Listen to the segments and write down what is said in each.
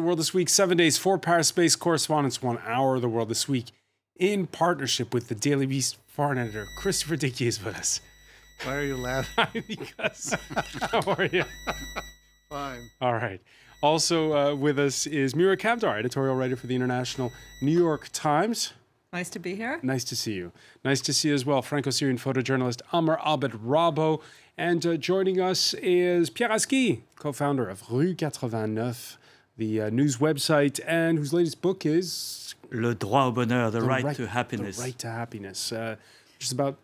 The World This Week, 7 days, 4 Paris space correspondents, 1 hour. The World This Week in partnership with the Daily Beast foreign editor, Christopher Dickey, is with us. Why are you laughing? Because, how are you? Fine. All right. Also with us is Mira Kavdar, editorial writer for the International New York Times. Nice to be here. Nice to see you. Nice to see you as well, Franco-Syrian photojournalist AMMAR RABBO. And joining us is Pierre Aski, co-founder of Rue 89, the news website, and whose latest book is... Le droit au bonheur, the right to happiness. The right to happiness, which is about...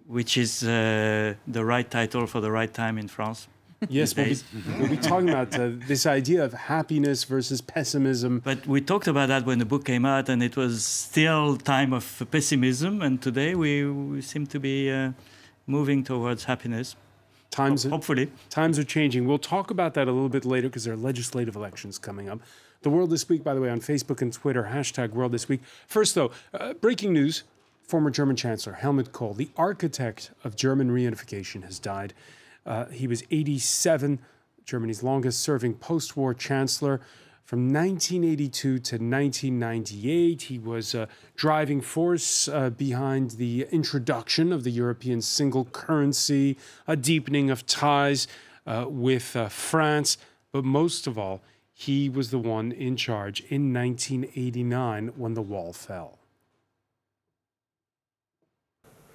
Which is the right title for the right time in France. Yes, we'll be talking about this idea of happiness versus pessimism. But we talked about that when the book came out, and it was still time of pessimism, and today we seem to be moving towards happiness. Hopefully. Times are changing. We'll talk about that a little bit later because there are legislative elections coming up. The World This Week, by the way, on Facebook and Twitter, hashtag World This Week. First, though, breaking news. Former German Chancellor Helmut Kohl, the architect of German reunification, has died. He was 87, Germany's longest-serving post-war chancellor. From 1982 to 1998, he was a driving force behind the introduction of the European single currency, a deepening of ties with France. But most of all, he was the one in charge in 1989 when the wall fell.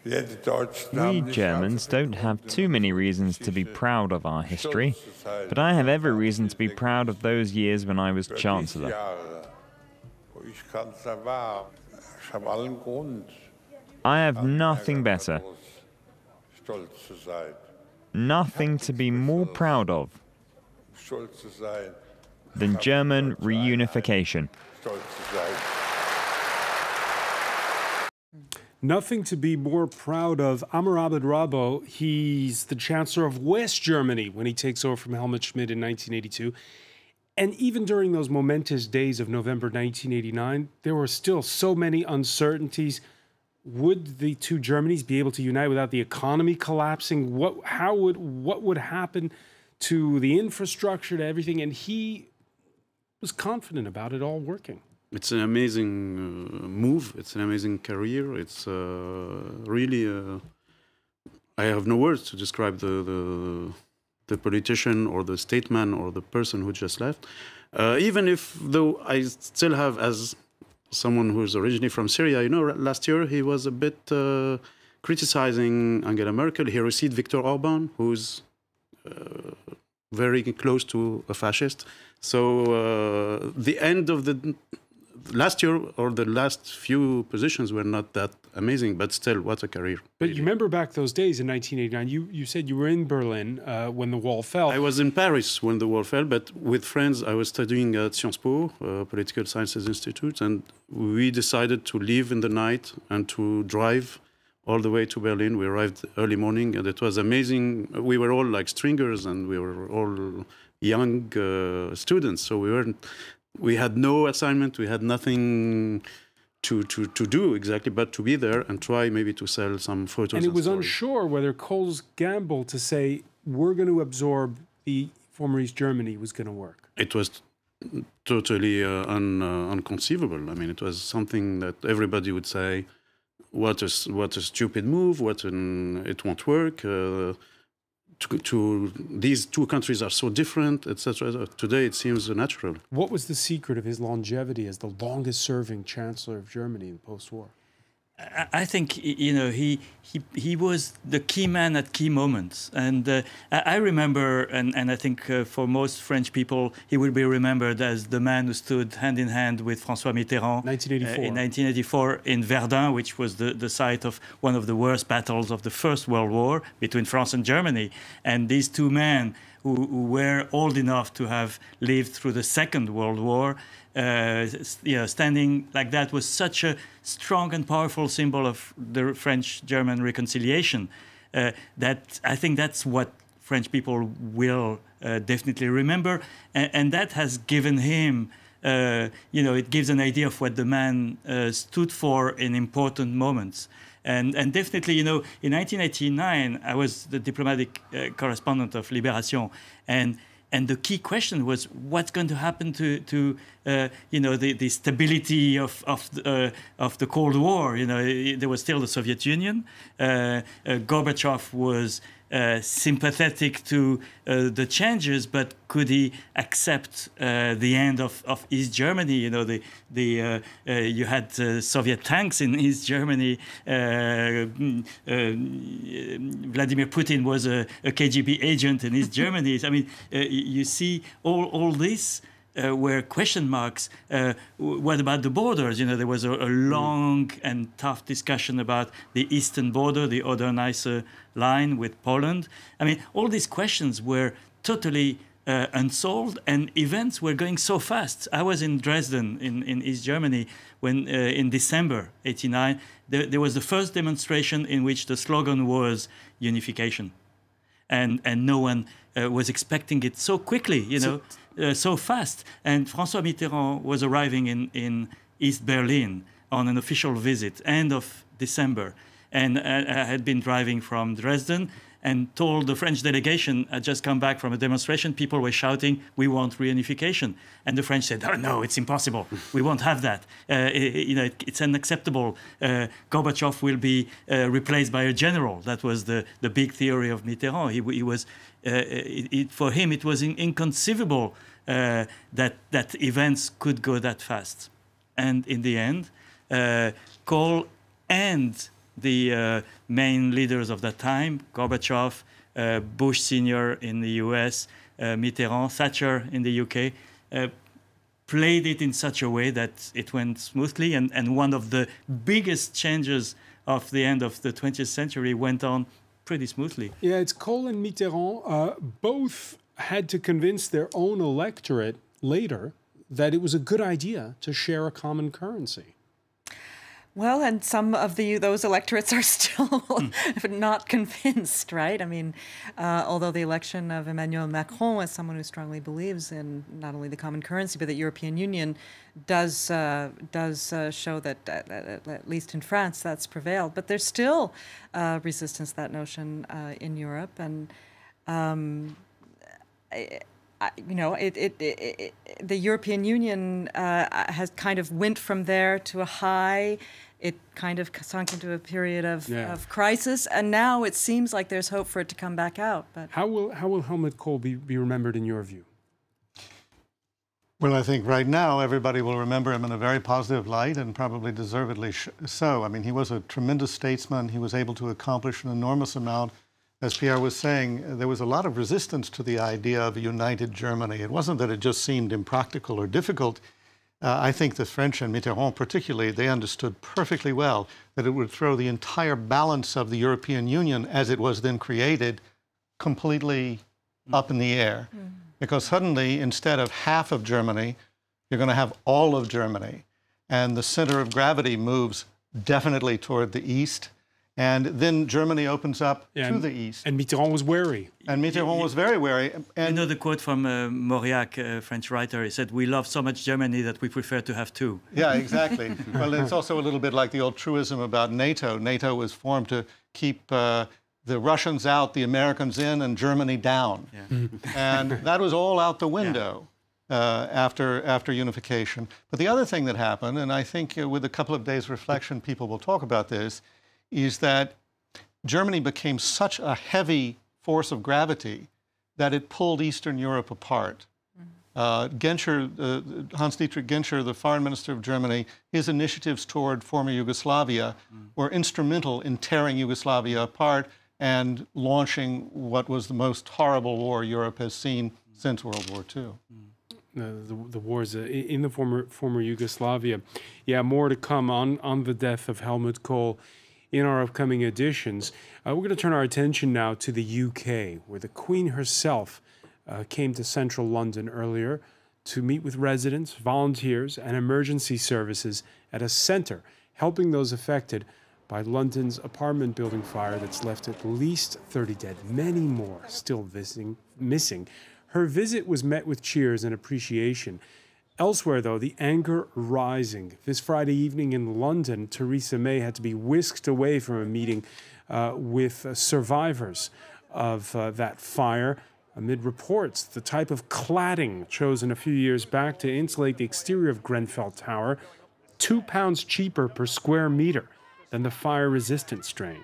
We Germans don't have too many reasons to be proud of our history, but I have every reason to be proud of those years when I was Chancellor. I have nothing better, nothing to be more proud of than German reunification. Nothing to be more proud of. AMMAR RABBO, he's the Chancellor of West Germany when he takes over from Helmut Schmidt in 1982. And even during those momentous days of November 1989, there were still so many uncertainties. Would the two Germanys be able to unite without the economy collapsing? What would happen to the infrastructure, to everything? And he was confident about it all working. It's an amazing move. It's an amazing career. It's really... I have no words to describe the politician or the statesman or the person who just left. Even if, though I still have, as someone who's originally from Syria, you know, last year he was a bit criticizing Angela Merkel. He received Viktor Orban, who's very close to a fascist. So the end of the... Last year, or the last few positions were not that amazing, but still, what a career. But really. You remember back those days in 1989, you said you were in Berlin when the wall fell. I was in Paris when the wall fell, but with friends, I was studying at Sciences Po, Political Sciences Institute, and we decided to leave in the night and to drive all the way to Berlin. We arrived early morning, and it was amazing. We were all like stringers, and we were all young students, so we had no assignment, we had nothing to do exactly, but to be there and try maybe to sell some photos. And it was unsure whether Kohl's gamble to say, we're going to absorb the former East Germany was going to work. It was totally unconceivable. I mean, it was something that everybody would say, what a stupid move, it won't work. These two countries are so different, etc. Today it seems natural. What was the secret of his longevity as the longest-serving Chancellor of Germany in post-war? I think, you know, he was the key man at key moments. And I remember, and I think for most French people, he will be remembered as the man who stood hand in hand with François Mitterrand 1984. In 1984 in Verdun, which was the site of one of the worst battles of the First World War between France and Germany. And these two men who were old enough to have lived through the Second World War, standing like that was such a strong and powerful symbol of the French-German reconciliation that I think that's what French people will definitely remember. And that has given him, it gives an idea of what the man stood for in important moments. And definitely, in 1989, I was the diplomatic correspondent of Libération, and and the key question was what's going to happen to you know, the stability of the Cold War. You know, there was still the Soviet Union. Gorbachev was sympathetic to the changes, but could he accept the end of East Germany? You know, you had Soviet tanks in East Germany. Vladimir Putin was a KGB agent in East Germany. I mean, you see all this. Were question marks. What about the borders? You know, there was a long and tough discussion about the eastern border, the Oder-Neisse line with Poland. I mean, all these questions were totally unsolved, and events were going so fast. I was in Dresden, in East Germany, when in December '89, there was the first demonstration in which the slogan was unification. And no one was expecting it so quickly, you know. So fast. And François Mitterrand was arriving in East Berlin on an official visit, end of December. And I had been driving from Dresden and told the French delegation, I'd just come back from a demonstration, people were shouting, we want reunification. And the French said, oh, no, it's impossible. We won't have that. You know, it's unacceptable. Gorbachev will be replaced by a general. That was the big theory of Mitterrand. He was, for him, it was inconceivable that events could go that fast. And in the end, Kohl and the main leaders of that time, Gorbachev, Bush Sr. in the US, Mitterrand, Thatcher in the UK, played it in such a way that it went smoothly. And one of the biggest changes of the end of the 20th century went on pretty smoothly. Yeah, it's Kohl and Mitterrand both had to convince their own electorate later that it was a good idea to share a common currency. Well, and some of those electorates are still not convinced, right? I mean, although the election of Emmanuel Macron as someone who strongly believes in not only the common currency, but the European Union does show that, at least in France, that's prevailed. But there's still resistance to that notion in Europe. And you know, the European Union has kind of went from there to a high. It kind of sunk into a period of crisis, and now it seems like there's hope for it to come back out. But how will Helmut Kohl be remembered in your view? Well, I think right now everybody will remember him in a very positive light, and probably deservedly so. I mean, he was a tremendous statesman. He was able to accomplish an enormous amount. As Pierre was saying, there was a lot of resistance to the idea of a united Germany. It wasn't that it just seemed impractical or difficult. I think the French, and Mitterrand particularly, they understood perfectly well that it would throw the entire balance of the European Union, as it was then created, completely up in the air. Because suddenly, instead of half of Germany, you're going to have all of Germany. And the center of gravity moves definitely toward the east. And then Germany opens up to the east. And Mitterrand was wary. And Mitterrand was very wary. And you know the quote from Mauriac, a French writer, he said, we love so much Germany that we prefer to have two. Yeah, exactly. Well, it's also a little bit like the old truism about NATO. NATO was formed to keep the Russians out, the Americans in, and Germany down. Yeah. And that was all out the window. After unification. But the other thing that happened, and I think with a couple of days' reflection, people will talk about this, is that Germany became such a heavy force of gravity that it pulled Eastern Europe apart. Genscher, Hans-Dietrich Genscher, the foreign minister of Germany, his initiatives toward former Yugoslavia were instrumental in tearing Yugoslavia apart and launching what was the most horrible war Europe has seen since World War II. The wars in the former Yugoslavia. Yeah, more to come on the death of Helmut Kohl in our upcoming editions. We're going to turn our attention now to the UK, where the Queen herself came to central London earlier to meet with residents, volunteers, and emergency services at a centre helping those affected by London's apartment building fire that's left at least 30 dead, many more still missing. Her visit was met with cheers and appreciation. Elsewhere, though, the anger rising. This Friday evening in London, Theresa May had to be whisked away from a meeting with survivors of that fire. amid reports the type of cladding chosen a few years back to insulate the exterior of Grenfell Tower, 2 pounds cheaper per square meter than the fire-resistant strain.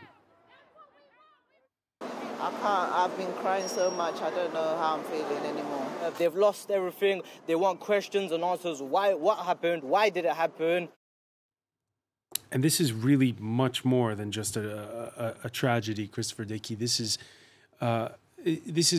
I've been crying so much, I don't know how I'm feeling anymore. They've lost everything. They want questions and answers. Why? What happened? Why did it happen? And this is really much more than just a tragedy, Christopher Dickey. This is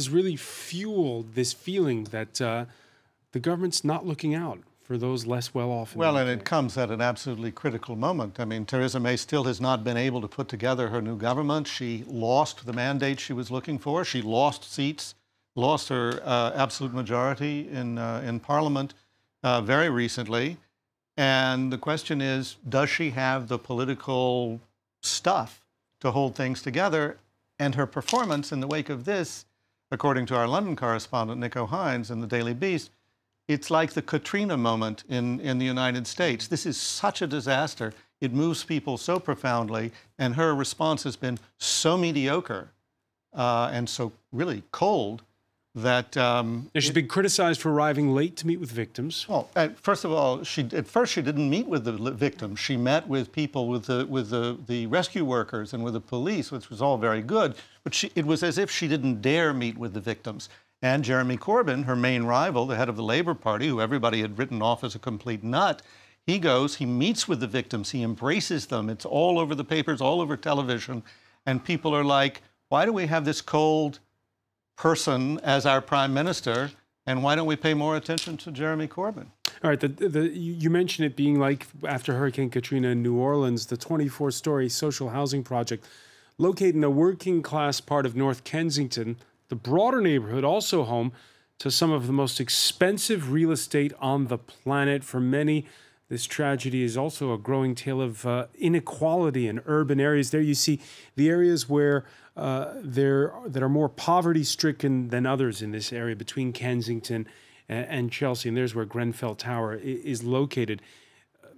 really fueled this feeling that the government's not looking out for those less well-off. Well, and it comes at an absolutely critical moment. I mean, Theresa May still has not been able to put together her new government. She lost the mandate she was looking for. She lost seats, lost her absolute majority in Parliament very recently. And the question is, does she have the political stuff to hold things together? And her performance in the wake of this, according to our London correspondent, Nico Hines, in the Daily Beast, it's like the Katrina moment in the United States. This is such a disaster. It moves people so profoundly, and her response has been so mediocre and so really cold that... she's been criticized for arriving late to meet with victims. Well, first of all, at first she didn't meet with the victims. She met with people, with the rescue workers and with the police, which was all very good. But it was as if she didn't dare meet with the victims. And Jeremy Corbyn, her main rival, the head of the Labour Party, who everybody had written off as a complete nut, he goes, he meets with the victims, he embraces them. It's all over the papers, all over television. And people are like, why do we have this cold person as our prime minister, and why don't we pay more attention to Jeremy Corbyn? All right, you mentioned it being like after Hurricane Katrina in New Orleans, the 24-story social housing project located in a working-class part of North Kensington, the broader neighborhood also home to some of the most expensive real estate on the planet. For many, this tragedy is also a growing tale of inequality in urban areas. There you see the areas where that are more poverty-stricken than others in this area between Kensington and Chelsea, and there's where Grenfell Tower is located.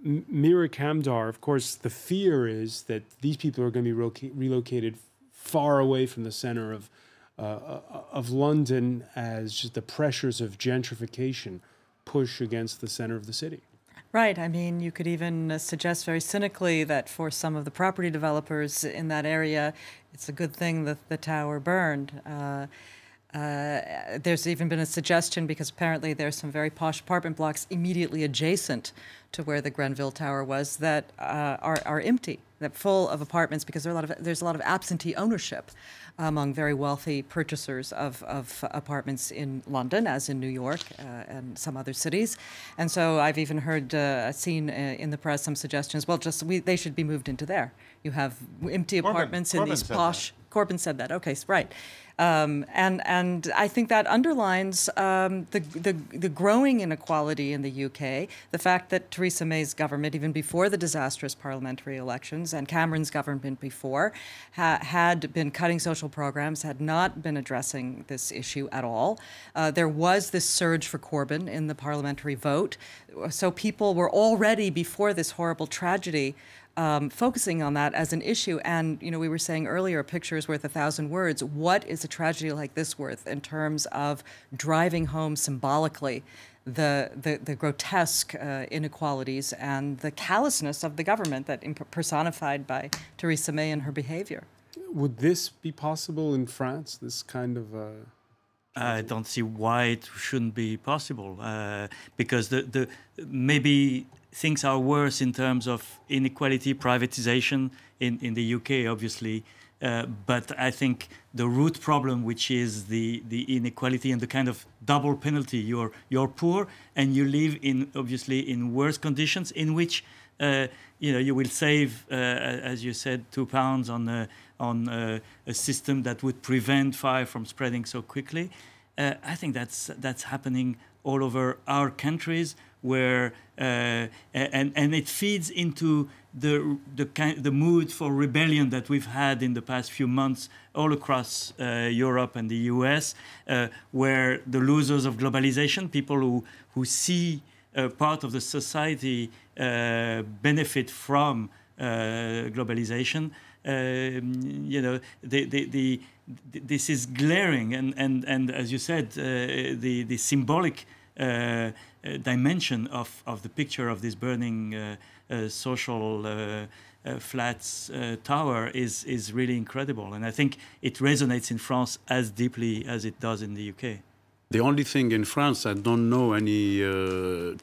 Mira Kamdar, of course, the fear is that these people are going to be relocated far away from the center of London as just the pressures of gentrification push against the center of the city. Right. I mean, you could even suggest very cynically that for some of the property developers in that area, it's a good thing that the tower burned. There's even been a suggestion, because apparently there's some very posh apartment blocks immediately adjacent to where the Grenfell Tower was that are empty, that full of apartments, because there's a lot of absentee ownership among very wealthy purchasers of apartments in London, as in New York and some other cities. And so I've even heard, seen in the press some suggestions, well, they should be moved into there. You have empty apartments in these posh... Corbyn said that. Okay, right. And I think that underlines the growing inequality in the UK, the fact that Theresa May's government, even before the disastrous parliamentary elections, and Cameron's government before, had been cutting social programs, had not been addressing this issue at all. There was this surge for Corbyn in the parliamentary vote. So people were already, before this horrible tragedy, focusing on that as an issue. And, you know, we were saying earlier, a picture is worth 1,000 words. What is a tragedy like this worth in terms of driving home symbolically the grotesque inequalities and the callousness of the government that personified by Theresa May and her behavior? Would this be possible in France, this kind of... I don't see why it shouldn't be possible, because maybe things are worse in terms of inequality, privatization in the UK, obviously. But I think the root problem, which is the inequality and the kind of double penalty, you're poor and you live obviously in worse conditions, in which you will save, as you said, £2 on a system that would prevent fire from spreading so quickly. I think that's happening all over our countries, where and it feeds into the mood for rebellion that we've had in the past few months all across Europe and the US, where the losers of globalization, people who see part of the society benefit from globalization, you know, this is glaring, and as you said, the symbolic dimension of the picture of this burning social flats tower is really incredible, and I think it resonates in France as deeply as it does in the UK. The only thing in France, I don't know any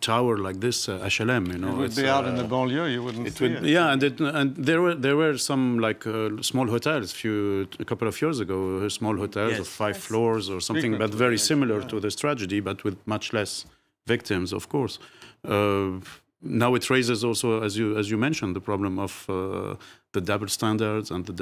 tower like this, HLM. You know, it would be out in the banlieue. You wouldn't see it. Yeah, and there were some like small hotels a couple of years ago, small hotels of 5 floors or something, but very similar to this tragedy, but with much less victims, of course. Now it raises also, as you mentioned, the problem of the double standards and the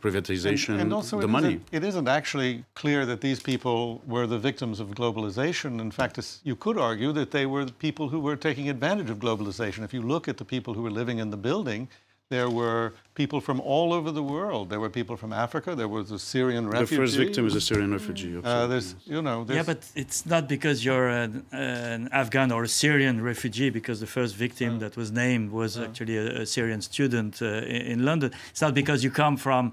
privatization, and also the money. It isn't actually clear that these people were the victims of globalization. In fact, you could argue that they were the people who were taking advantage of globalization. If you look at the people who were living in the building, there were people from all over the world. There were people from Africa. There was a Syrian refugee. The first victim is a Syrian refugee. Yeah, but it's not because you're an Afghan or a Syrian refugee, because the first victim that was named was actually a Syrian student in London. It's not because you come from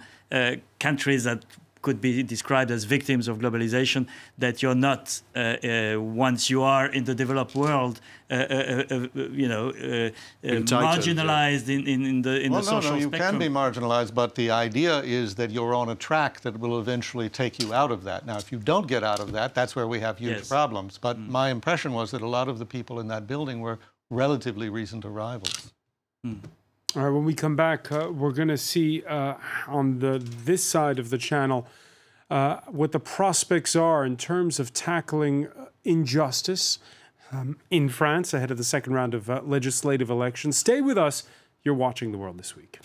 countries that could be described as victims of globalization that you're not, once you are in the developed world, marginalized in the social you spectrum. can be marginalized, but the idea is that you're on a track that will eventually take you out of that. Now, if you don't get out of that, that's where we have huge problems. But my impression was that a lot of the people in that building were relatively recent arrivals. All right, when we come back, we're going to see on this side of the channel what the prospects are in terms of tackling injustice in France ahead of the second round of legislative elections. Stay with us. You're watching The World This Week.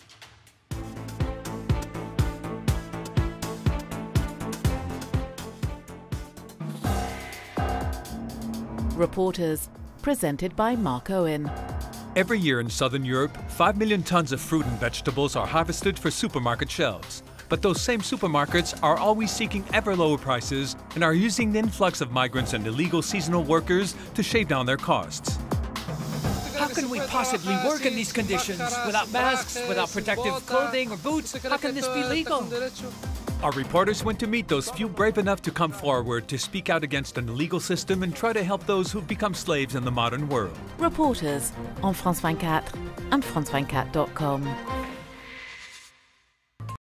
Reporters, presented by Mark Owen. Every year in Southern Europe, 5 million tons of fruit and vegetables are harvested for supermarket shelves. But those same supermarkets are always seeking ever lower prices and are using the influx of migrants and illegal seasonal workers to shave down their costs. How can we possibly work in these conditions without masks, without protective clothing or boots? How can this be legal? Our reporters went to meet those few brave enough to come forward to speak out against an illegal system and try to help those who've become slaves in the modern world. Reporters on France 24 and France24.com.